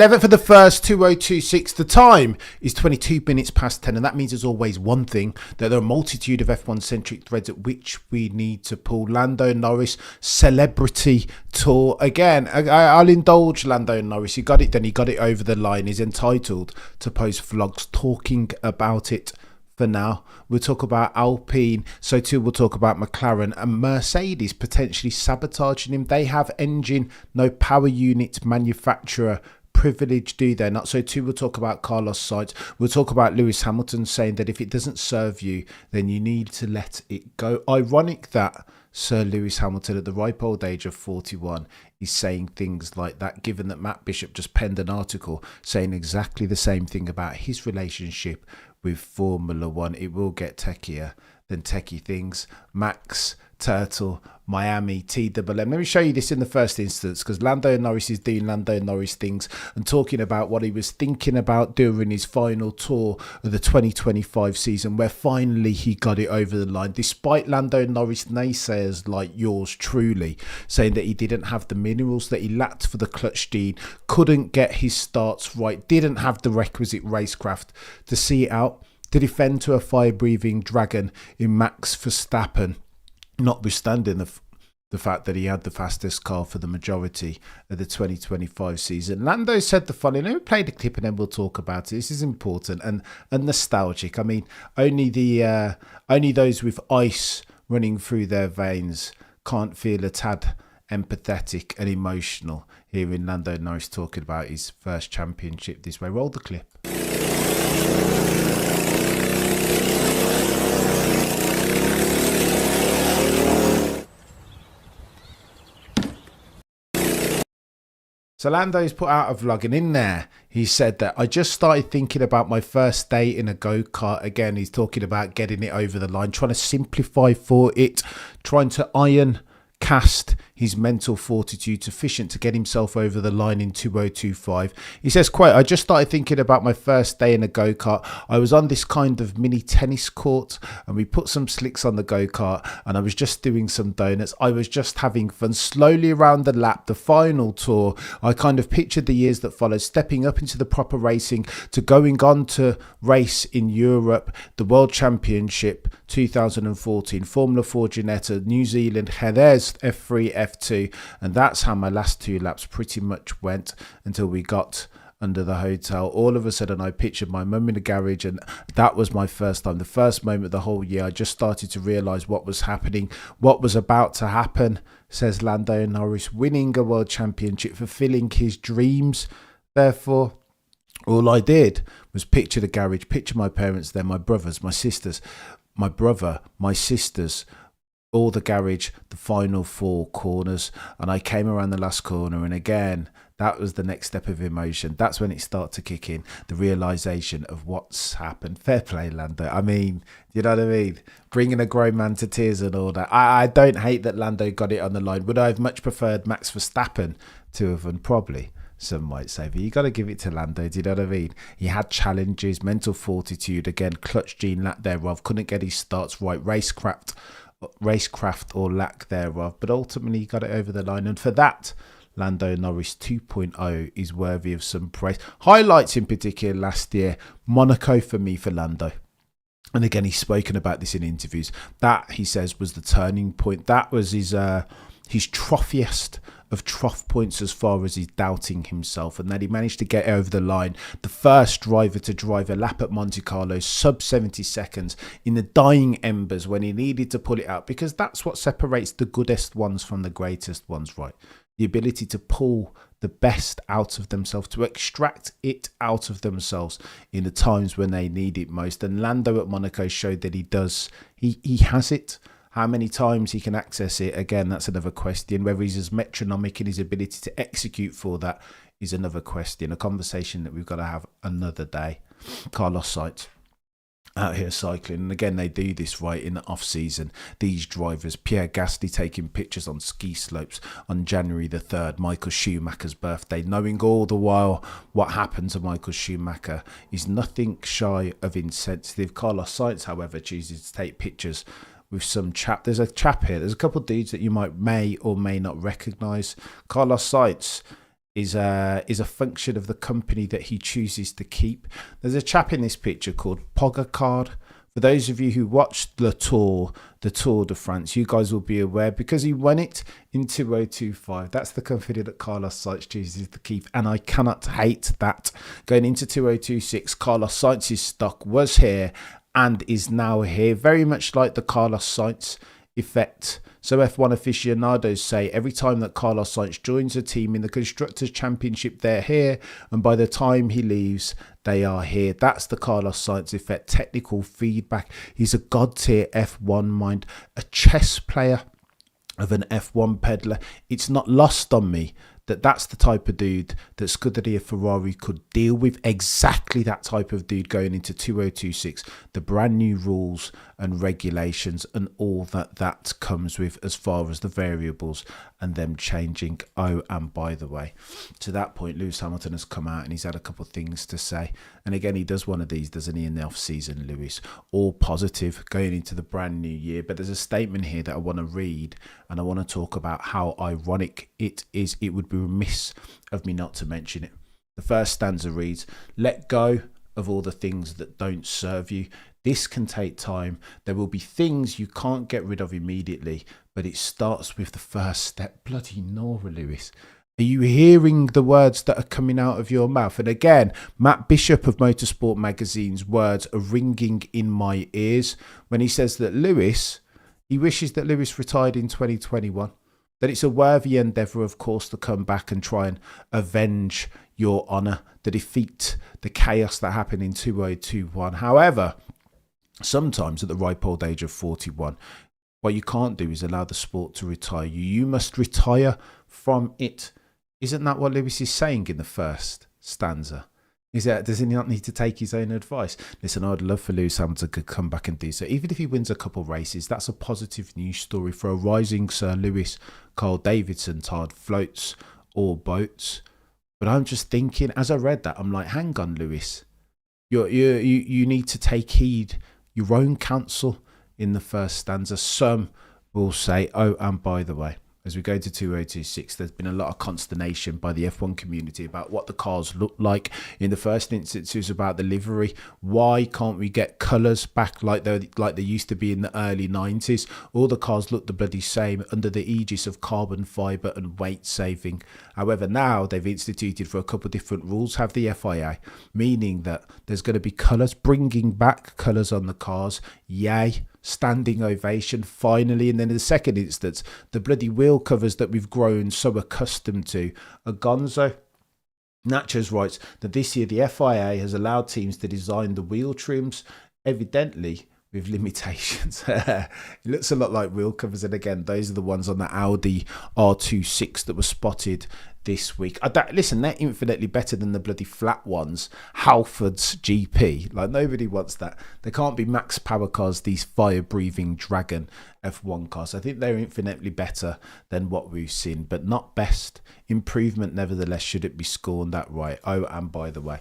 11th for the first, 2026. The time is 22 minutes past 10, and that means there's always one thing, that there are a multitude of F1-centric threads at which we need to pull. Lando Norris celebrity tour. Again, I'll indulge Lando Norris. He got it done. He got it over the line. He's entitled to post vlogs talking about it. For now, we'll talk about Alpine, so too we'll talk about McLaren and Mercedes potentially sabotaging him. They have engine, no power unit manufacturer privilege, do they not? So too we'll talk about Carlos Sainz. We'll talk about Lewis Hamilton saying that if it doesn't serve you, then you need to let it go. Ironic that Sir Lewis Hamilton at the ripe old age of 41 is saying things like that, given that Matt Bishop just penned an article saying exactly the same thing about his relationship with Formula One. It will get techier than techie things. Max, Turtle, Miami, TWM. Let me show you this in the first instance, because Lando Norris is doing Lando Norris things and talking about what he was thinking about during his final tour of the 2025 season, where finally he got it over the line, despite Lando Norris naysayers like yours truly saying that he didn't have the minerals, that he lacked for the clutch gene, couldn't get his starts right, didn't have the requisite racecraft to see it out, to defend to a fire-breathing dragon in Max Verstappen, notwithstanding the fact that he had the fastest car for the majority of the 2025 season. Lando said the following. Let me play the clip and then we'll talk about it. This is important and nostalgic. I mean, only those with ice running through their veins can't feel a tad empathetic and emotional hearing Lando Norris talking about his first championship this way. Roll the clip. So Lando's put out a vlog, and in there he said that I just started thinking about my first day in a go-kart. Again, he's talking about getting it over the line, trying to simplify for it, trying to iron cast his mental fortitude sufficient to get himself over the line in 2025. He says, quote, I just started thinking about my first day in a go-kart. I was on this kind of mini tennis court and we put some slicks on the go-kart and I was just doing some donuts. I was just having fun. Slowly around the lap, the final tour, I kind of pictured the years that followed, stepping up into the proper racing to going on to race in Europe, the World Championship 2014, Formula 4 Ginetta, New Zealand, Jerez F3, F2, and that's how my last two laps pretty much went until we got under the hotel. All of a sudden I pictured my mum in the garage, and that was my first time, the first moment of the whole year. I just started to realise what was happening, what was about to happen, says Lando Norris, winning a world championship, fulfilling his dreams. Therefore, all I did was picture the garage, picture my parents there, my brothers, my sisters, my brother, my sisters, all the garage, the final four corners, and I came around the last corner, and again, that was the next step of emotion. That's when it started to kick in, the realisation of what's happened. Fair play, Lando. I mean, you know what I mean? Bringing a grown man to tears and all that. I don't hate that Lando got it on the line. Would I have much preferred Max Verstappen to have won? Probably. Some might say, but you got to give it to Lando. Do you know what I mean? He had challenges, mental fortitude, again, clutch gene lack thereof, couldn't get his starts right, racecraft or lack thereof, but ultimately he got it over the line, and for that, Lando Norris 2.0 is worthy of some praise. Highlights in particular last year, Monaco for me for Lando. And again, he's spoken about this in interviews. That, he says, was the turning point. That was his trophiest of trough points as far as he's doubting himself, and that he managed to get over the line. The first driver to drive a lap at Monte Carlo, sub 70 seconds, in the dying embers when he needed to pull it out, because that's what separates the goodest ones from the greatest ones, right? The ability to pull the best out of themselves, to extract it out of themselves in the times when they need it most. And Lando at Monaco showed that he does. He has it. How many times he can access it, again, that's another question. Whether he's as metronomic in his ability to execute for that is another question. A conversation that we've got to have another day. Carlos Sainz out here cycling, and again, they do this right in the off-season. These drivers, Pierre Gasly taking pictures on ski slopes on January the 3rd, Michael Schumacher's birthday, knowing all the while what happened to Michael Schumacher is nothing shy of insensitive. Carlos Sainz, however, chooses to take pictures with some chap. There's a chap here. There's a couple of dudes that you may or may not recognise. Carlos Sainz is a function of the company that he chooses to keep. There's a chap in this picture called Pogacar. For those of you who watched the Tour de France, you guys will be aware because he won it in 2025. That's the company that Carlos Sainz chooses to keep, and I cannot hate that. Going into 2026, Carlos Sainz's stock was here and is now here, very much like the Carlos Sainz effect. So F1 aficionados say every time that Carlos Sainz joins a team in the Constructors' Championship, they're here, and by the time he leaves, they are here. That's the Carlos Sainz effect. Technical feedback. He's a god-tier F1 mind, a chess player of an F1 peddler. It's not lost on me that that's the type of dude that Scuderia Ferrari could deal with. Exactly that type of dude going into 2026. The brand new rules and regulations and all that comes with as far as the variables and them changing. Oh, and by the way, to that point, Lewis Hamilton has come out and he's had a couple of things to say. And again, he does one of these, doesn't he, in the off-season, Lewis? All positive going into the brand new year. But there's a statement here that I want to read, and I want to talk about how ironic it is. It would be remiss of me not to mention it. The first stanza reads, "Let go of all the things that don't serve you. This can take time. There will be things you can't get rid of immediately, but it starts with the first step." Bloody Nora, Lewis. Are you hearing the words that are coming out of your mouth? And again, Matt Bishop of Motorsport Magazine's words are ringing in my ears when he says that he wishes that Lewis retired in 2021. That it's a worthy endeavour, of course, to come back and try and avenge your honour, to defeat the chaos that happened in 2021. However, sometimes at the ripe old age of 41, what you can't do is allow the sport to retire you. You must retire from it. Isn't that what Lewis is saying in the first stanza? Does he not need to take his own advice? Listen, I'd love for Lewis Hamilton to come back and do so. Even if he wins a couple races, that's a positive news story for a rising Sir Lewis. Carl Davidson tired floats or boats. But I'm just thinking, as I read that, I'm like, hang on, Lewis. You need to take heed your own counsel in the first stanza. Some will say, oh, and by the way, as we go to 2026, there's been a lot of consternation by the F1 community about what the cars look like. In the first instance, it was about the livery. Why can't we get colours back like they used to be in the early 90s? All the cars look the bloody same under the aegis of carbon fibre and weight saving. However, now they've instituted for a couple of different rules, have the FIA, meaning that there's going to be colours, bringing back colours on the cars. Yay. Standing ovation finally. And then in the second instance, the bloody wheel covers that we've grown so accustomed to are gonzo. Natchez writes that this year the FIA has allowed teams to design the wheel trims, evidently with limitations. It looks a lot like wheel covers, and again, those are the ones on the Audi R26 that were spotted this week. Listen, they're infinitely better than the bloody flat ones, Halford's GP. Like, nobody wants that. They can't be max power cars, these fire-breathing Dragon F1 cars. I think they're infinitely better than what we've seen, but not best. Improvement, nevertheless, should it be scorned that right. Oh, and by the way,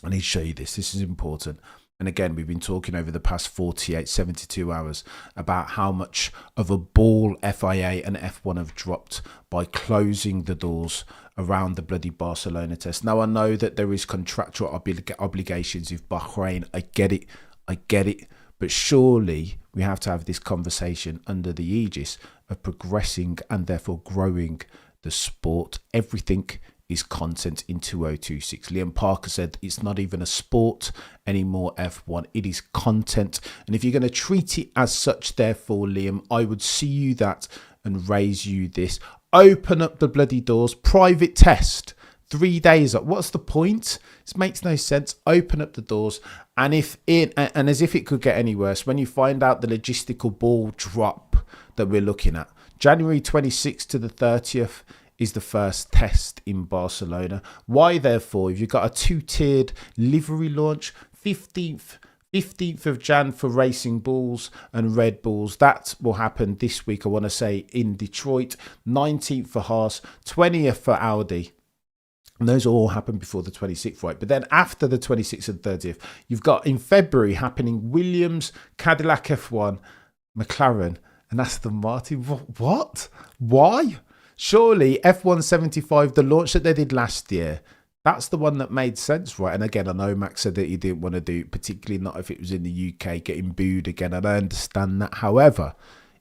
I need to show you this. This is important. And again, we've been talking over the past 48, 72 hours about how much of a ball FIA and F1 have dropped by closing the doors around the bloody Barcelona test. Now, I know that there is contractual obligations with Bahrain. I get it. But surely we have to have this conversation under the aegis of progressing and therefore growing the sport. Everything is content in 2026. Liam Parker said it's not even a sport anymore, F1. It is content. And if you're going to treat it as such, therefore, Liam, I would see you that and raise you this. Open up the bloody doors. Private test. 3 days up. What's the point? This makes no sense. Open up the doors. And as if it could get any worse, when you find out the logistical ball drop that we're looking at, January 26th to the 30th, is the first test in Barcelona. Why, therefore, if you've got a two-tiered livery launch, 15th of Jan for Racing Bulls and Red Bulls. That will happen this week, I want to say, in Detroit. 19th for Haas, 20th for Audi. And those all happen before the 26th, right? But then after the 26th and 30th, you've got in February happening Williams, Cadillac F1, McLaren, and Aston Martin. What? Why? Surely F175, the launch that they did last year, that's the one that made sense, right? And again, I know Max said that he didn't want to do it, particularly not if it was in the UK, getting booed again, and I understand that. However,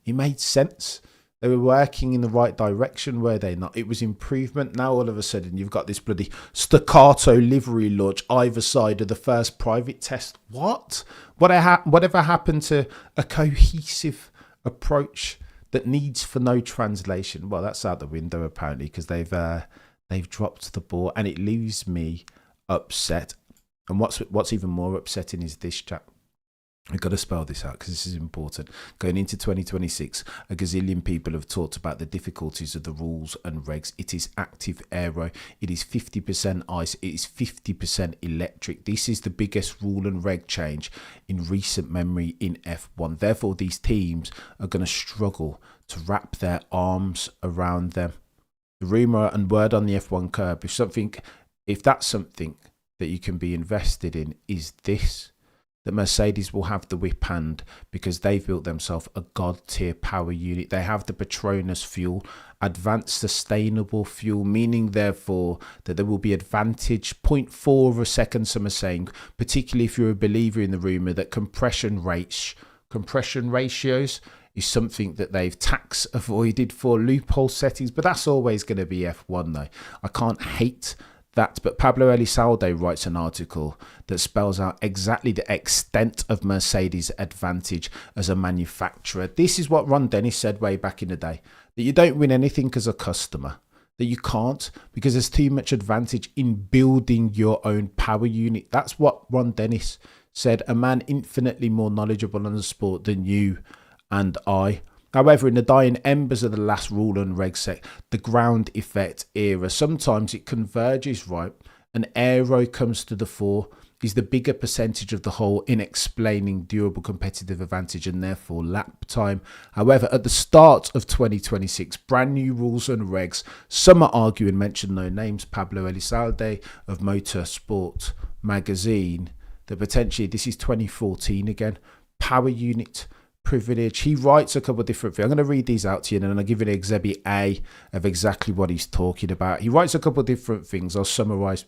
it made sense. They were working in the right direction, were they not? It was improvement. Now all of a sudden you've got this bloody staccato livery launch either side of the first private test. What? Whatever happened to a cohesive approach that needs for no translation? Well, that's out the window apparently, because they've dropped the ball, and it leaves me upset. And what's even more upsetting is this, chat. I've got to spell this out because this is important. Going into 2026, a gazillion people have talked about the difficulties of the rules and regs. It is active aero. It is 50% ice. It is 50% electric. This is the biggest rule and reg change in recent memory in F1. Therefore, these teams are going to struggle to wrap their arms around them. The rumour and word on the F1 curb, if that's something that you can be invested in, is this. That Mercedes will have the whip hand because they've built themselves a god tier power unit. They have the Petronas fuel, advanced sustainable fuel, meaning therefore that there will be advantage 0.4 of a second, some are saying, particularly if you're a believer in the rumour that compression ratios is something that they've tax avoided for loophole settings, but that's always going to be F1 though. I can't hate that, but Pablo Elizalde writes an article that spells out exactly the extent of Mercedes' advantage as a manufacturer. This is what Ron Dennis said way back in the day, that you don't win anything as a customer, that you can't because there's too much advantage in building your own power unit. That's what Ron Dennis said, a man infinitely more knowledgeable on the sport than you and I. However, in the dying embers of the last rule and reg set, the ground effect era, sometimes it converges, right? And aero comes to the fore, is the bigger percentage of the whole in explaining durable competitive advantage and therefore lap time. However, at the start of 2026, brand new rules and regs, some are arguing, mention no names, Pablo Elizalde of Motorsport magazine, that potentially this is 2014 again, power unit privilege. He writes a couple of different things. I'm going to read these out to you and then I'll give you an exhibit A of exactly what he's talking about. He writes a couple of different things. I'll summarize.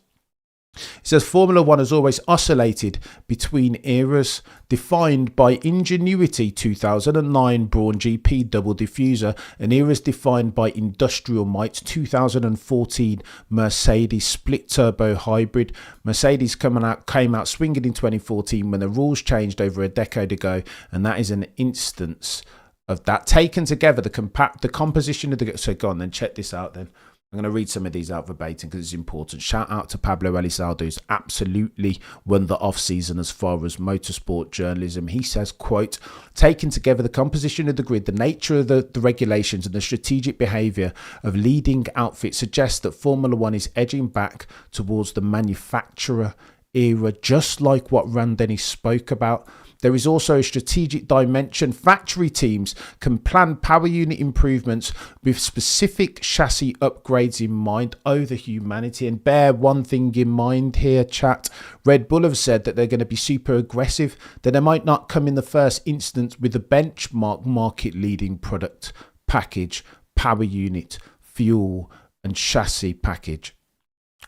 It says Formula One has always oscillated between eras defined by ingenuity, 2009 Brawn GP double diffuser, and eras defined by industrial might, 2014 Mercedes split turbo hybrid. Mercedes came out swinging in 2014 when the rules changed over a decade ago, and that is an instance of that. Taken together, the composition of the... So go on then, check this out then. I'm going to read some of these out verbatim because it's important. Shout out to Pablo Elizalde, who's absolutely won the off-season as far as motorsport journalism. He says, quote, taken together the composition of the grid, the nature of the regulations and the strategic behaviour of leading outfits suggests that Formula One is edging back towards the manufacturer era, just like what Ron Dennis spoke about. There is also a strategic dimension. Factory teams can plan power unit improvements with specific chassis upgrades in mind. Oh, the humanity. And bear one thing in mind here, chat. Red Bull have said that they're going to be super aggressive, that they might not come in the first instance with a benchmark market-leading product package, power unit, fuel and chassis package,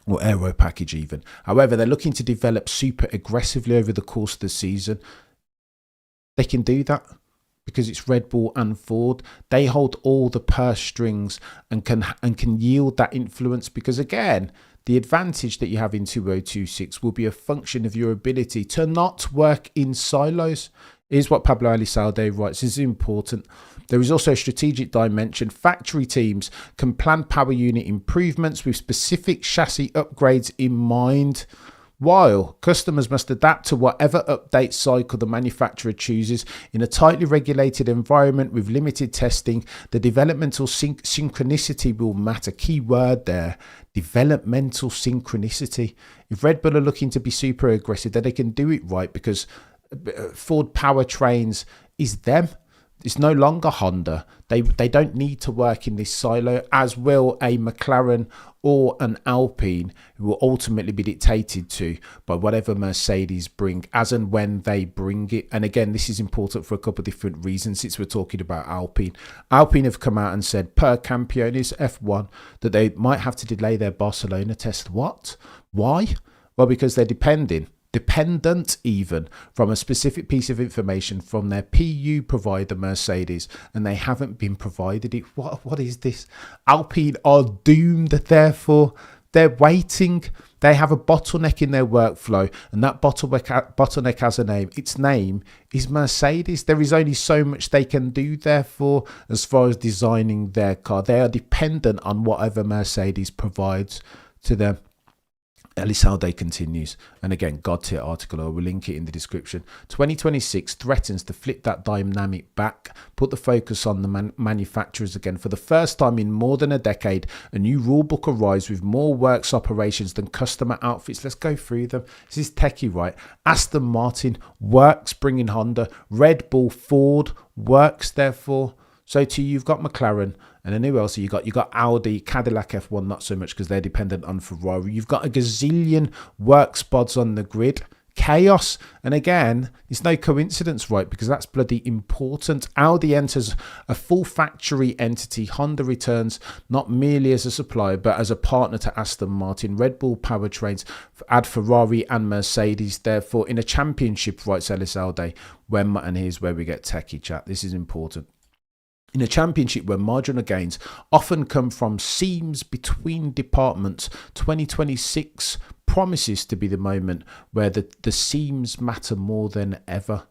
or aero package even. However, they're looking to develop super aggressively over the course of the season. They can do that because it's Red Bull and Ford. They hold all the purse strings and can yield that influence because, again, the advantage that you have in 2026 will be a function of your ability to not work in silos. Is what Pablo Elizalde writes. This is important. There is also a strategic dimension. Factory teams can plan power unit improvements with specific chassis upgrades in mind, while customers must adapt to whatever update cycle the manufacturer chooses. In a tightly regulated environment with limited testing, the developmental synchronicity will matter. Key word there, developmental synchronicity. If Red Bull are looking to be super aggressive, then they can do it right because Ford Powertrains is them. It's no longer Honda. They don't need to work in this silo, as will a McLaren or an Alpine, who will ultimately be dictated to by whatever Mercedes bring, as and when they bring it. And again, this is important for a couple of different reasons, since we're talking about Alpine. Alpine have come out and said, per Campiones F1, that they might have to delay their Barcelona test. What? Why? Well, because they're dependent even from a specific piece of information from their PU provider Mercedes, and they haven't been provided it. What is this? Alpine are doomed, therefore. They're waiting. They have a bottleneck in their workflow, and that bottleneck has a name. Its name is Mercedes. There is only so much they can do, therefore, as far as designing their car. They are dependent on whatever Mercedes provides to them. Elizalde continues, and again, God tier article, I will link it in the description. 2026 threatens to flip that dynamic back, put the focus on the manufacturers again. For the first time in more than a decade, a new rulebook arrives with more works operations than customer outfits. Let's go through them. This is techie, right? Aston Martin works, bringing Honda. Red Bull, Ford works, therefore. So too, you've got McLaren, and then who else you got? You got Audi, Cadillac F1, not so much because they're dependent on Ferrari. You've got a gazillion work spots on the grid. Chaos. And again, it's no coincidence, right? Because that's bloody important. Audi enters a full factory entity. Honda returns not merely as a supplier, but as a partner to Aston Martin. Red Bull powertrains add Ferrari and Mercedes. Therefore, in a championship, writes Elizalde, and here's where we get techie chat. This is important. In a championship where marginal gains often come from seams between departments, 2026 promises to be the moment where the seams matter more than ever.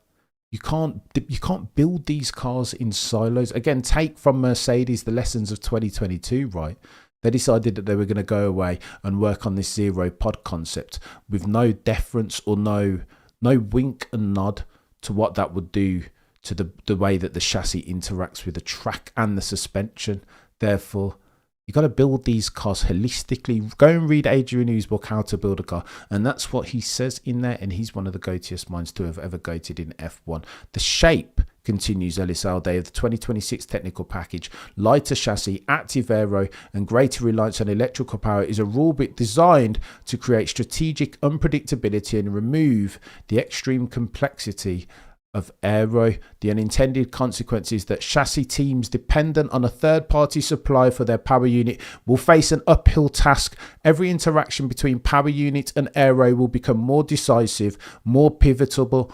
You can't build these cars in silos. Again, take from Mercedes the lessons of 2022, right? They decided that they were going to go away and work on this zero pod concept with no deference or no wink and nod to what that would do to the way that the chassis interacts with the track and the suspension. Therefore, you got to build these cars holistically. Go and read Adrian New's book, How to Build a Car. And that's what he says in there. And he's one of the goatiest minds to have ever goated in F1. The shape, continues Elizalde, of the 2026 technical package, lighter chassis, active aero, and greater reliance on electrical power is a rulebook designed to create strategic unpredictability and remove the extreme complexity of aero. The unintended consequences that chassis teams dependent on a third-party supplier for their power unit will face an uphill task. Every interaction between power unit and aero will become more decisive, more pivotal,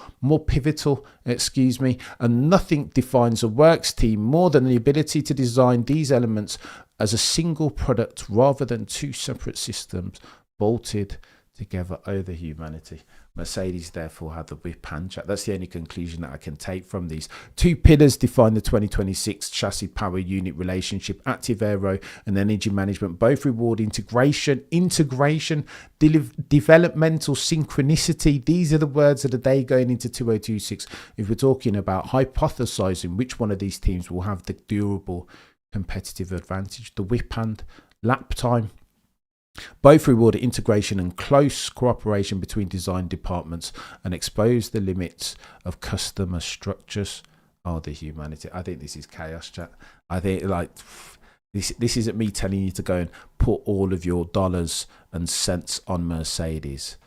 and nothing defines a works team more than the ability to design these elements as a single product rather than two separate systems bolted together. Oh, the humanity. Mercedes therefore had the whip hand chat. That's the only conclusion that I can take from these. Two pillars define the 2026 chassis power unit relationship: active aero and energy management. Both reward integration, developmental synchronicity. These are the words of the day going into 2026. If we're talking about hypothesizing which one of these teams will have the durable competitive advantage, the whip hand, lap time. Both reward integration and close cooperation between design departments and expose the limits of customer structures. Oh, the humanity. I think this is chaos, chat. I think this isn't me telling you to go and put all of your dollars and cents on Mercedes.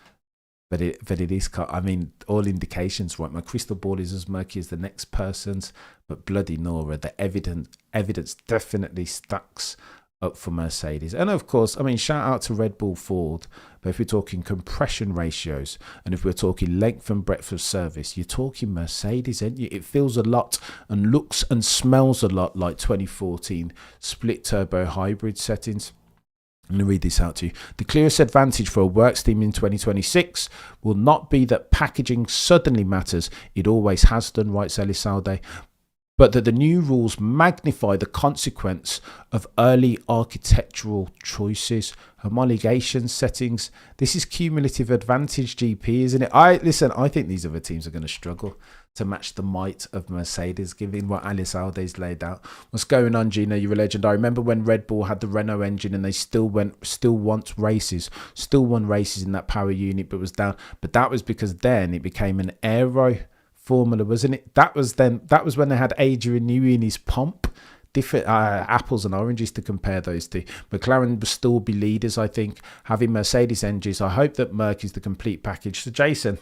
But it is, I mean, all indications, right? My crystal ball is as murky as the next person's, but bloody Nora, the evidence definitely stacks up for Mercedes. And of course, I mean, shout out to Red Bull, Ford, but if we're talking compression ratios and if we're talking length and breadth of service, you're talking Mercedes, aren't you? It feels a lot and looks and smells a lot like 2014 split turbo hybrid settings. I'm going to read this out to you. The clearest advantage for a works team in 2026 will not be that packaging suddenly matters. It always has done, writes Elizalde, but that the new rules magnify the consequence of early architectural choices, homologation settings. This is cumulative advantage, GP, isn't it? I think these other teams are going to struggle to match the might of Mercedes, given what Elizalde's laid out. What's going on, Gino? You're a legend. I remember when Red Bull had the Renault engine and they still won races in that power unit, but was down. But that was because then it became an aero formula, wasn't it? That was when they had Adrian Newey in his pomp. Different apples and oranges to compare those two. McLaren will still be leaders, I think, having Mercedes engines. I hope that Merc is the complete package. So Jason,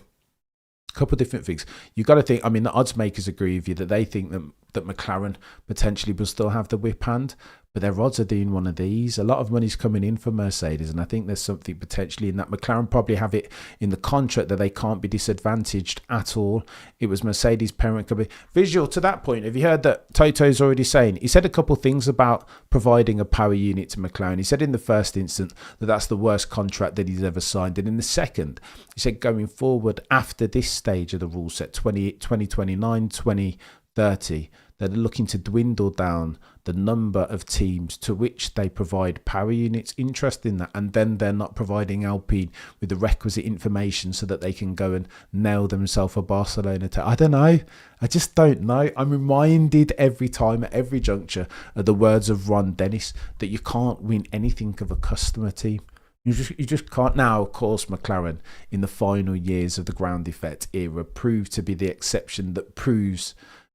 a couple of different things. You've got to think, I mean, the odds makers agree with you that they think that McLaren potentially will still have the whip hand, but their odds are doing one of these. A lot of money's coming in for Mercedes, and I think there's something potentially in that. McLaren probably have it in the contract that they can't be disadvantaged at all. It was Mercedes' parent company. Visual, to that point, have you heard that Toto's already saying? He said a couple of things about providing a power unit to McLaren. He said in the first instance that that's the worst contract that he's ever signed, and in the second, he said going forward after this stage of the rule set, 2029, 2030, they're looking to dwindle down the number of teams to which they provide power units. Interesting that. And then they're not providing Alpine with the requisite information so that they can go and nail themselves a Barcelona. I don't know. I just don't know. I'm reminded every time at every juncture of the words of Ron Dennis that you can't win anything of a customer team. You just can't. Now, of course, McLaren in the final years of the ground effect era proved to be the exception that proves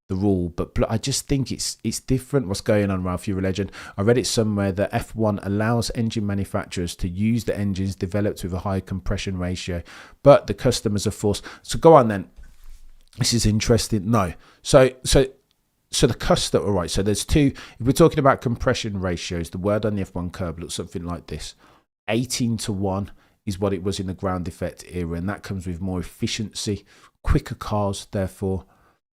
the rule, but I just think it's different. What's going on, Ralph? You're a legend. I read it somewhere that F1 allows engine manufacturers to use the engines developed with a high compression ratio, but the customers are forced. So go on then. This is interesting. No, so the customer, all right. So there's two. If we're talking about compression ratios, the word on the F1 curve looks something like this: 18-1 is what it was in the ground effect era, and that comes with more efficiency, quicker cars, therefore.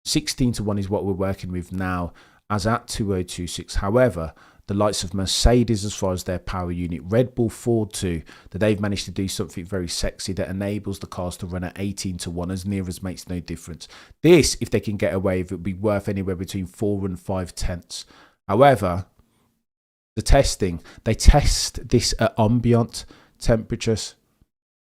16-1 is what we're working with now as at 2026. However, the likes of Mercedes, as far as their power unit, Red Bull, Ford too, that they've managed to do something very sexy that enables the cars to run at 18-1, as near as makes no difference. This, if they can get away with it, would be worth anywhere between 4 and 5 tenths. However, the testing, they test this at ambient temperatures.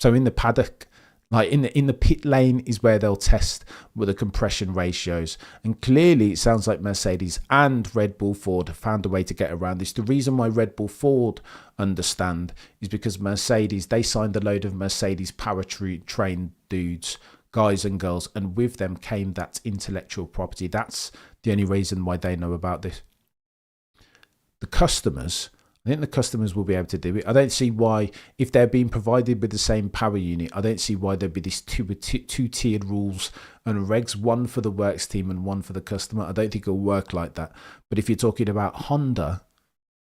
So in the paddock, like in the pit lane is where they'll test with the compression ratios. And clearly it sounds like Mercedes and Red Bull Ford have found a way to get around this. The reason why Red Bull Ford understand is because Mercedes, they signed a load of Mercedes powertrain dudes, guys and girls, and with them came that intellectual property. That's the only reason why they know about this. The customers, I think the customers will be able to do it. I don't see why, if they're being provided with the same power unit, I don't see why there'd be these two-tiered rules and regs, one for the works team and one for the customer. I don't think it'll work like that. But if you're talking about Honda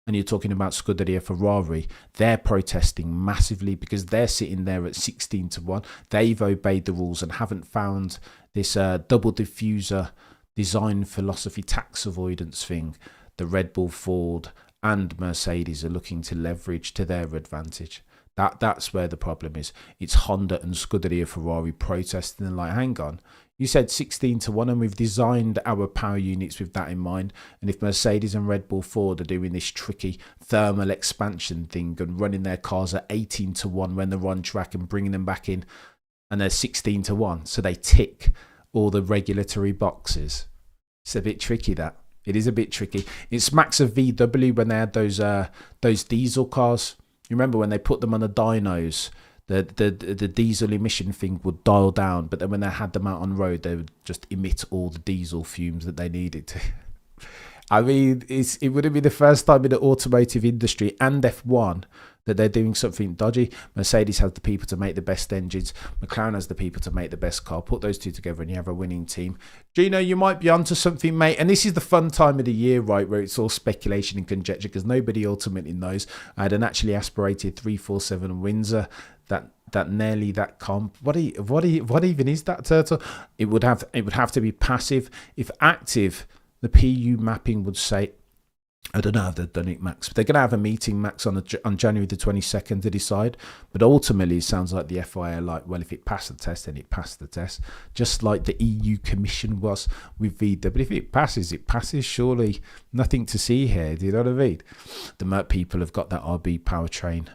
and you're talking about Scuderia Ferrari, they're protesting massively because they're sitting there at 16-1. They've obeyed the rules and haven't found this double diffuser design philosophy tax avoidance thing. The Red Bull, Ford and Mercedes are looking to leverage to their advantage. That's where the problem is. It's Honda and Scuderia Ferrari protesting and like, hang on, you said 16-1 and we've designed our power units with that in mind. And if Mercedes and Red Bull Ford are doing this tricky thermal expansion thing and running their cars at 18-1 when they're on track and bringing them back in, and they're 16-1, so they tick all the regulatory boxes. It's a bit tricky, that. It is a bit tricky. It smacks of VW when they had those diesel cars. You remember when they put them on the dynos, the diesel emission thing would dial down, but then when they had them out on road, they would just emit all the diesel fumes that they needed to. I mean, it wouldn't be the first time in the automotive industry and F1 that they're doing something dodgy. Mercedes has the people to make the best engines. McLaren has the people to make the best car. Put those two together and you have a winning team. Gino, you might be onto something, mate. And this is the fun time of the year, right, where it's all speculation and conjecture because nobody ultimately knows. I had an actually aspirated 347 Windsor that nearly that comp. What even is that, Turtle? It would have to be passive. If active, the PU mapping would say, I don't know if they've done it, Max. But they're going to have a meeting, Max, on January the 22nd to decide. But ultimately, it sounds like the FIA are like, well, if it passed the test, then it passed the test. Just like the EU Commission was with VW. But if it passes, it passes. Surely nothing to see here. Do you know what I mean? The Merc people have got that RB powertrain.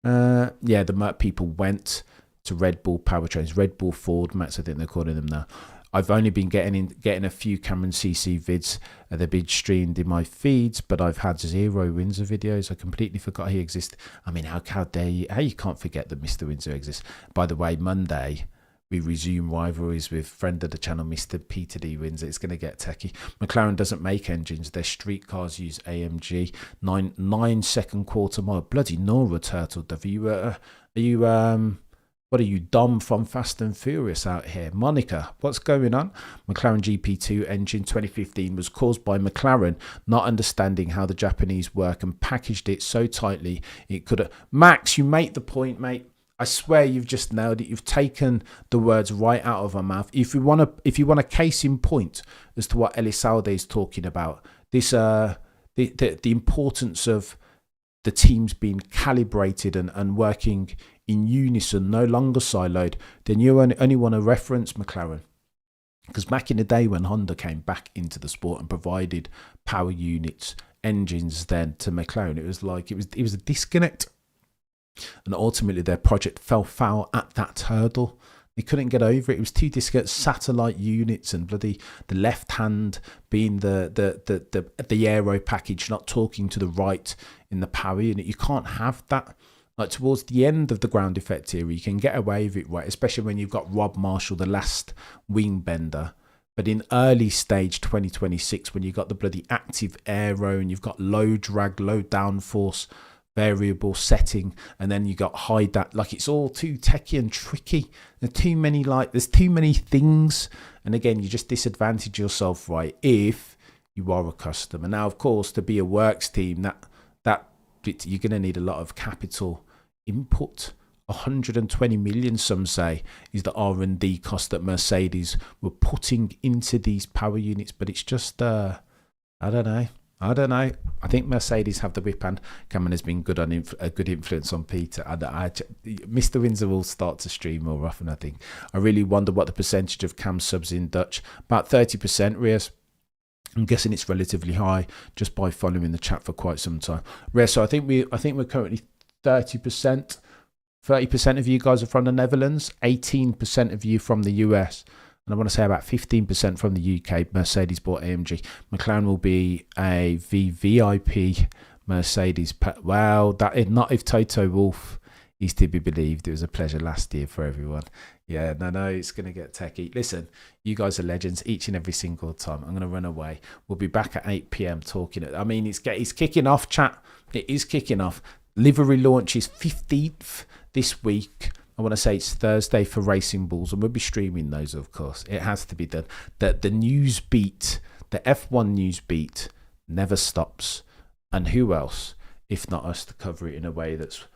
Yeah, the Merc people went to Red Bull powertrains. Red Bull Ford, Max, I think they're calling them now. I've only been getting a few Cameron CC vids. They've been streamed in my feeds, but I've had 0 Windsor videos. I completely forgot he exists. I mean, how dare you? How you can't forget that Mr. Windsor exists? By the way, Monday we resume rivalries with friend of the channel, Mr. Peter D wins. It's going to get techie. McLaren doesn't make engines. Their street cars use AMG. 9 second quarter mile. Bloody Nora Turtle. What are you, Dom from Fast and Furious out here? Monica, what's going on? McLaren GP2 engine 2015 was caused by McLaren not understanding how the Japanese work and packaged it so tightly it could have... Max, you make the point, mate. I swear you've just nailed it. You've taken the words right out of our mouth. If you want a case in point as to what Elizalde is talking about, this the importance of the teams being calibrated and working in unison, no longer siloed, then you only want to reference McLaren. Because back in the day when Honda came back into the sport and provided power units, engines then to McLaren, it was like it was a disconnect. And ultimately their project fell foul at that hurdle. They couldn't get over it. It was two disconnect satellite units and bloody the left hand being the aero package, not talking to the right in the power unit. You can't have that. Like towards the end of the ground effect era, you can get away with it, right? Especially when you've got Rob Marshall, the last wing bender. But in early stage 2026, when you've got the bloody active aero and you've got low drag, low downforce, variable setting, and then you got high that, like it's all too techy and tricky. There's too many things. And again, you just disadvantage yourself, right? If you are a customer. Now, of course, to be a works team, that you're going to need a lot of capital input. 120 million, some say, is the R&D cost that Mercedes were putting into these power units. But it's just, I don't know. I think Mercedes have the whip hand. Cameron has been good on a good influence on Peter. Mr. Windsor will start to stream more often, I think. I really wonder what the percentage of Cam subs in Dutch. About 30%, Rias. I'm guessing it's relatively high just by following the chat for quite some time. Rias, so I think we're currently 30%. 30% of you guys are from the Netherlands, 18% of you from the US, and I want to say about 15% from the UK. Mercedes bought AMG. McLaren will be a VVIP Mercedes. Well, not if Toto Wolff is to be believed. It was a pleasure last year for everyone. Yeah, no, it's going to get techie. Listen, you guys are legends each and every single time. I'm going to run away. We'll be back at 8 p.m. talking. I mean, it's kicking off, chat. It is kicking off. Livery launch is 15th this week. I want to say it's Thursday for Racing Bulls, and we'll be streaming those, of course. It has to be done. The news beat, the F1 news beat, never stops. And who else, if not us, to cover it in a way that's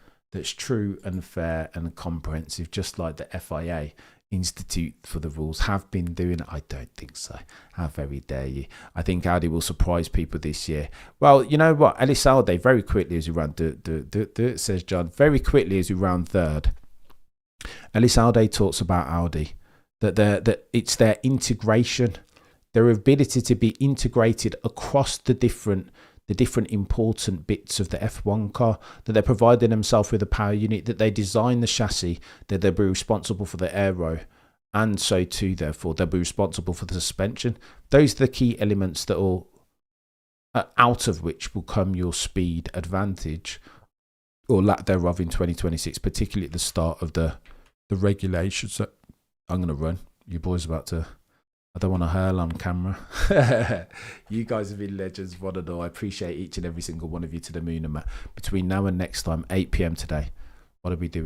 true and fair and comprehensive, just like the FIA, Institute for the Rules, have been doing. I don't think so. How very dare you. I think Audi will surprise people this year. Well, you know what, Elizalde, very quickly as we round says John, very quickly as we round third, Elizalde talks about Audi, that it's their integration, their ability to be integrated across the different important bits of the F1 car, that they're providing themselves with a power unit, that they design the chassis, that they'll be responsible for the aero, and so too, therefore, they'll be responsible for the suspension. Those are the key elements that will, out of which will come your speed advantage, or lack thereof, in 2026, particularly at the start of the regulations. So I'm going to run. Your boy's about to... I don't want to hurl on camera. You guys have been legends, one and all. I appreciate each and every single one of you to the moon and back. Between now and next time, 8 p.m. today, what are we doing?